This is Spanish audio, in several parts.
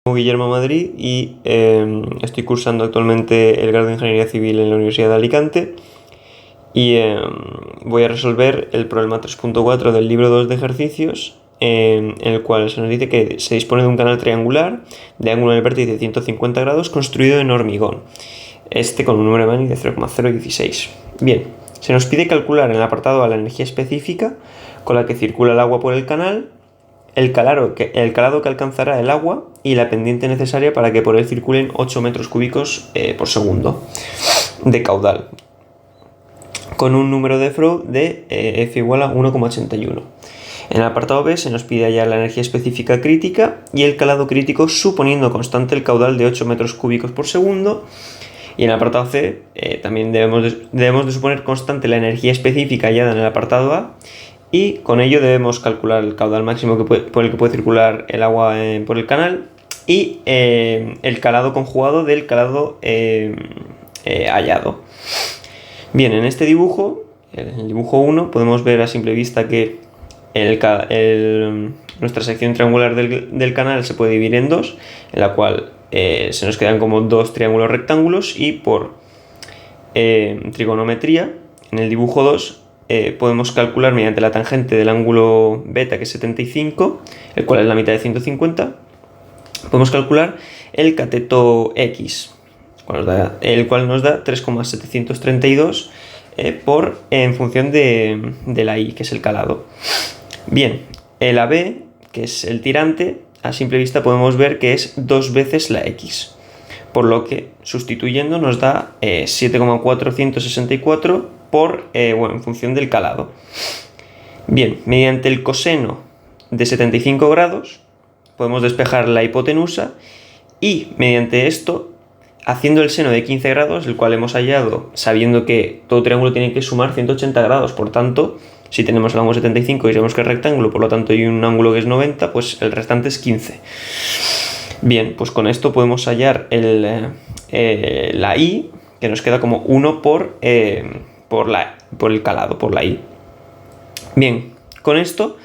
Guillermo Madrid y estoy cursando actualmente el grado de Ingeniería Civil en la Universidad de Alicante y voy a resolver el problema 3.4 del libro 2 de ejercicios, en el cual se nos dice que se dispone de un canal triangular de ángulo en el vértice de 150 grados construido en hormigón, con un número de Manning de 0,016. Bien, se nos pide calcular en el apartado A la energía específica con la que circula el agua por el canal, el calado que alcanzará el agua y la pendiente necesaria para que por él circulen 8 metros cúbicos por segundo de caudal, con un número de Freud de F igual a 1,81. En el apartado B se nos pide hallar la energía específica crítica y el calado crítico suponiendo constante el caudal de 8 metros cúbicos por segundo. Y en el apartado C también debemos de suponer constante la energía específica hallada en el apartado A, y con ello debemos calcular el caudal máximo por el que puede circular el agua por el canal y el calado conjugado del calado hallado. Bien, en este dibujo, en el dibujo 1, podemos ver a simple vista que nuestra sección triangular del canal se puede dividir en dos, en la cual se nos quedan como dos triángulos rectángulos, y por trigonometría, en el dibujo 2, podemos calcular mediante la tangente del ángulo beta, que es 75, el cual es la mitad de 150, podemos calcular el cateto X, el cual nos da 3,732 en función de la Y, que es el calado. Bien, el AB, que es el tirante, a simple vista podemos ver que es 2 veces la X, por lo que sustituyendo nos da 7,464 en función del calado. Bien, mediante el coseno de 75 grados podemos despejar la hipotenusa, y mediante esto, haciendo el seno de 15 grados, el cual hemos hallado sabiendo que todo triángulo tiene que sumar 180 grados, por tanto, si tenemos el ángulo 75 y sabemos que es rectángulo, por lo tanto hay un ángulo que es 90, pues el restante es 15. Bien, pues con esto podemos hallar la Y, que nos queda como 1 por el calado, por la Y. Bien, con esto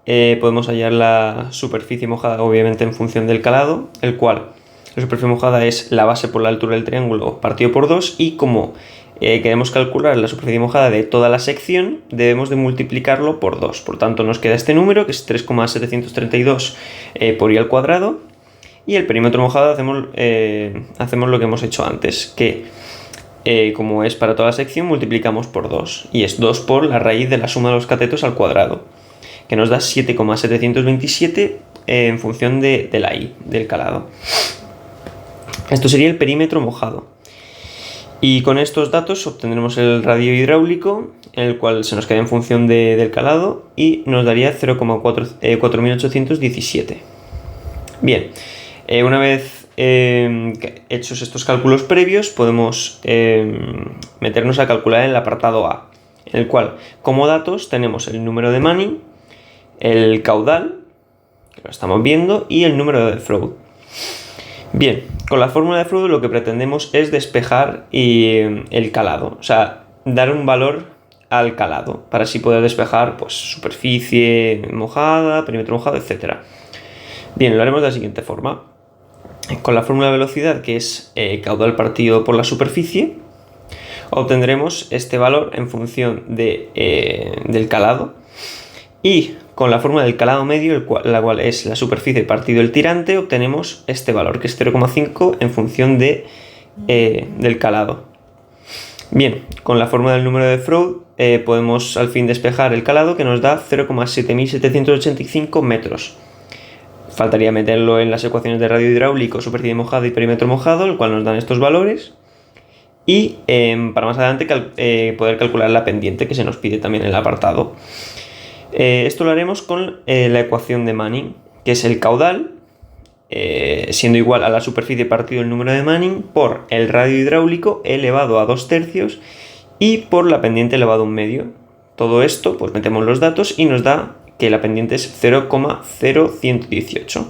podemos hallar la superficie mojada, obviamente en función del calado, el cual la superficie mojada es la base por la altura del triángulo partido por 2, y como queremos calcular la superficie mojada de toda la sección, debemos de multiplicarlo por 2. Por tanto, nos queda este número, que es 3,732 por I al cuadrado, y el perímetro mojado hacemos lo que hemos hecho antes, que como es para toda la sección, multiplicamos por 2, y es 2 por la raíz de la suma de los catetos al cuadrado, que nos da 7,727 en función de la Y, del calado. Esto sería el perímetro mojado. Y con estos datos obtendremos el radio hidráulico, en el cual se nos queda en función del calado, y nos daría 0,4817. Bien, una vez hechos estos cálculos previos, podemos meternos a calcular en el apartado A, en el cual como datos tenemos el número de Manning, el caudal, que lo estamos viendo, y el número de Freud. Bien, con la fórmula de Freud lo que pretendemos es despejar el calado, o sea, dar un valor al calado para así poder despejar pues superficie mojada, perímetro mojado, etc. Bien, lo haremos de la siguiente forma. Con la fórmula de velocidad, que es caudal partido por la superficie, obtendremos este valor en función del calado, y con la fórmula del calado medio, la cual es la superficie partido el tirante, obtenemos este valor, que es 0,5 en función del calado. Bien, con la fórmula del número de Freud podemos al fin despejar el calado, que nos da 0,7785 metros. Faltaría meterlo en las ecuaciones de radio hidráulico, superficie mojada y perímetro mojado, el cual nos dan estos valores, y para más adelante poder calcular la pendiente, que se nos pide también en el apartado. Esto lo haremos con la ecuación de Manning, que es el caudal siendo igual a la superficie partido el número de Manning por el radio hidráulico elevado a 2/3 y por la pendiente elevado a 1/2. Todo esto, pues metemos los datos y nos da que la pendiente es 0,0118.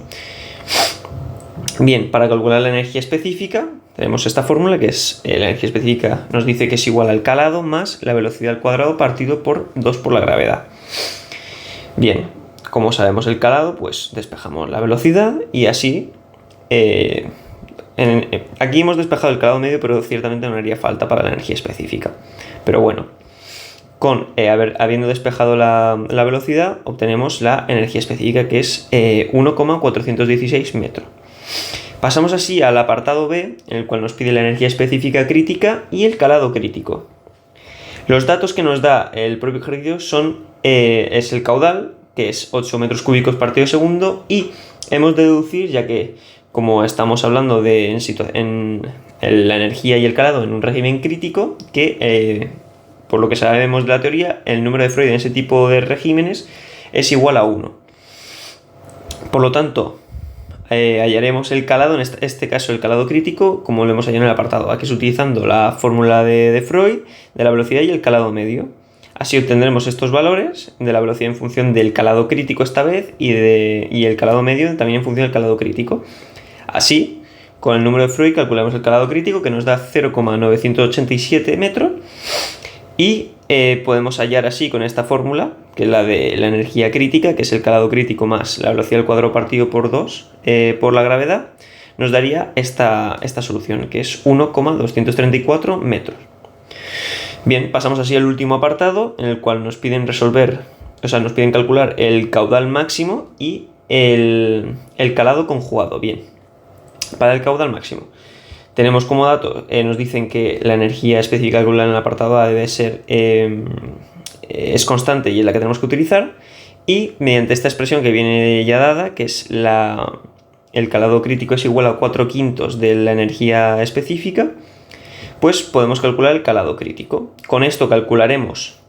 Bien, para calcular la energía específica tenemos esta fórmula, que es la energía específica nos dice que es igual al calado más la velocidad al cuadrado partido por 2 por la gravedad. Bien, como sabemos el calado, pues despejamos la velocidad y así Aquí hemos despejado el calado medio, pero ciertamente no haría falta para la energía específica. Pero bueno, habiendo despejado la velocidad, obtenemos la energía específica, que es 1,416 metros. Pasamos así al apartado B, en el cual nos pide la energía específica crítica y el calado crítico. Los datos que nos da el propio ejercicio es el caudal, que es 8 metros cúbicos partido segundo, y hemos de deducir, ya que como estamos hablando de la energía y el calado en un régimen crítico, que por lo que sabemos de la teoría, el número de Freud en ese tipo de regímenes es igual a 1. Por lo tanto, hallaremos el calado, en este caso el calado crítico, como lo hemos hallado en el apartado A, que es utilizando la fórmula de Freud, de la velocidad y el calado medio. Así obtendremos estos valores de la velocidad en función del calado crítico esta vez y el calado medio también en función del calado crítico. Así, con el número de Freud calculamos el calado crítico, que nos da 0,987 metros, y podemos hallar así con esta fórmula, que es la de la energía crítica, que es el calado crítico más la velocidad al cuadrado partido por 2 por la gravedad, nos daría esta solución, que es 1,234 metros. Bien, pasamos así al último apartado, en el cual nos piden calcular el caudal máximo y el calado conjugado. Bien, para el caudal máximo tenemos como dato, nos dicen que la energía específica calculada en el apartado A debe ser es constante y es la que tenemos que utilizar, y mediante esta expresión que viene ya dada, que es el calado crítico es igual a 4/5 de la energía específica, pues podemos calcular el calado crítico. Con esto calcularemos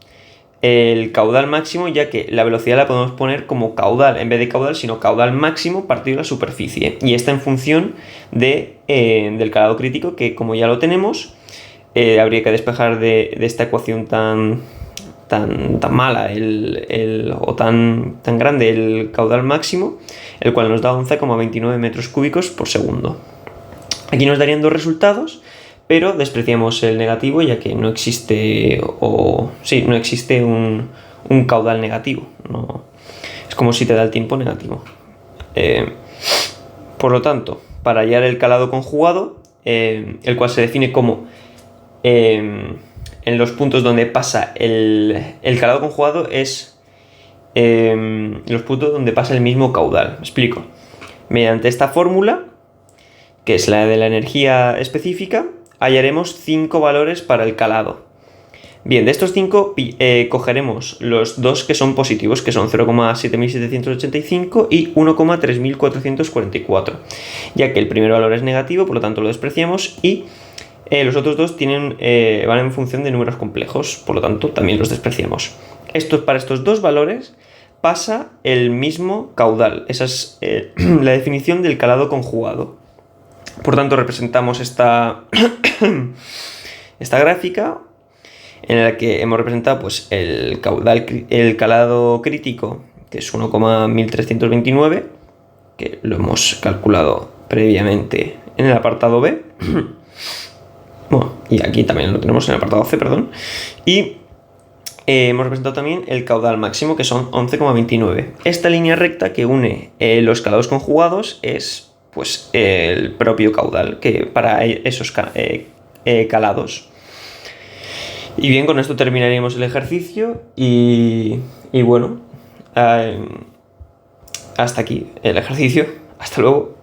el caudal máximo, ya que la velocidad la podemos poner como caudal, en vez de caudal, sino caudal máximo partido de la superficie, y está en función del calado crítico, que como ya lo tenemos, habría que despejar de esta ecuación tan mala o tan grande el caudal máximo, el cual nos da 11,29 metros cúbicos por segundo. Aquí nos darían dos resultados, pero despreciamos el negativo, ya que no existe un caudal negativo. No, es como si te da el tiempo negativo. Por lo tanto, para hallar el calado conjugado, el cual se define como en los puntos donde pasa el calado conjugado es los puntos donde pasa el mismo caudal. Me explico. Mediante esta fórmula, que es la de la energía específica, hallaremos 5 valores para el calado. Bien, de estos 5 cogeremos los dos que son positivos, que son 0,7785 y 1,3444, ya que el primer valor es negativo, por lo tanto lo despreciamos, y los otros dos van en función de números complejos, por lo tanto también los despreciamos. Para estos dos valores pasa el mismo caudal. Esa es la definición del calado conjugado. Por tanto, representamos esta gráfica en la que hemos representado pues, el calado crítico, que es 1,1329, que lo hemos calculado previamente en el apartado B. Bueno, y aquí también lo tenemos en el apartado C, perdón. Y hemos representado también el caudal máximo, que son 11,29. Esta línea recta que une los calados conjugados es pues el propio caudal que para esos calados. Y bien, con esto terminaríamos el ejercicio y bueno, hasta aquí el ejercicio. Hasta luego.